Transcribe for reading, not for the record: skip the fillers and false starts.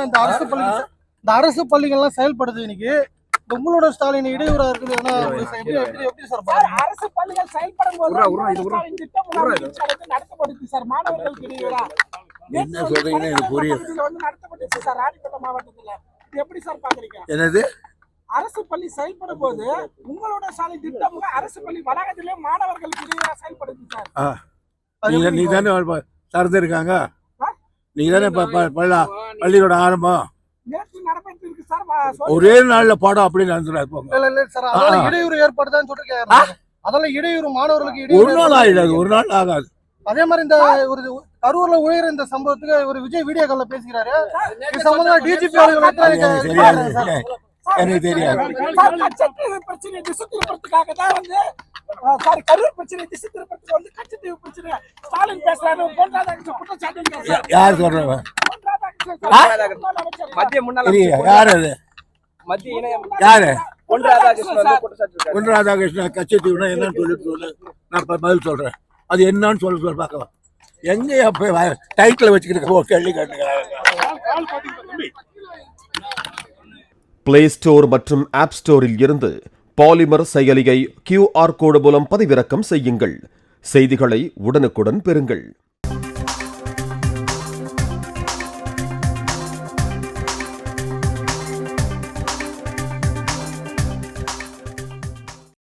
இந்த அரசு பள்ளிகள்லாம் செயல்படுது இன்னைக்கு. உங்களோட ஸ்டாலின் இடையூறா இருக்குது. எப்படி சார் அரசு பள்ளிகள் செயல்படும் போது நடத்தப்படுது சார் மாணவர்களுக்கு இடையூறா என்ன சொல்றீங்கன்னு எனக்கு புரியல. நடத்தப்பட்டுச்சு சார் ராணிப்பேட்டை மாவட்டத்துல. எப்படி சார் பாக்குறீங்க? என்னது அரசு பள்ளி செயல்படும் போது உங்களோட சாலை திட்டம் அரசு பள்ளி வளாகத்திலே மாணவர்களுக்கு இடையூறா செயல்படுது சார். நீ தானே திறந்து இருக்காங்க, நீ தானே பள்ளியோட ஆரம்பம். ஒரே நாள்ல பாடம் அப்படி நடந்துடும். இடையூறு ஏற்படுதான்னு சொல்லிட்டு அதெல்லாம் இடையூறு மாணவர்களுக்கு ஒரு நாள் ஆயிடாது, ஒரு நாள் ஆகாது. அதே மாதிரி இந்த ஒரு கரூர்ல உயர இந்த சம்பவத்துக்கு ஒரு விஜய் வீடியோ கால்ல பேசுகிறாரு. இது சம்பந்தமா டிஜிபி எனக்கு தெரியாது. பிரச்சனை திசை திருப்பறதுக்காக தான் வந்து கரூர் பிரச்சனை திசை திருப்பறதுக்கு வந்து கச்சத்தீவு பிரச்சனை ஸ்டாலின் பேசுறாரு. குற்றச்சாட்டு யார் சொல்றவன்? மத்திய முன்னாள் யார் அது? மத்திய யாரு? பொன் ராதாகிருஷ்ணன் கச்சத்தீவுனா என்னன்னு சொல்லு, நான் பதில் சொல்றேன். அது என்னன்னு சொல்ல பார்க்கலாம். எங்க டைட்டில் வச்சுக்கிட்டு கேள்வி கேட்டுக்கிறாங்க. பிளே ஸ்டோர் மற்றும் ஆப் ஸ்டோரில் இருந்து பாலிமர் செயலியை QR கோடு மூலம் பதிவிறக்கம் செய்யுங்கள். செய்திகளை உடனுக்குடன் பெறுங்கள்.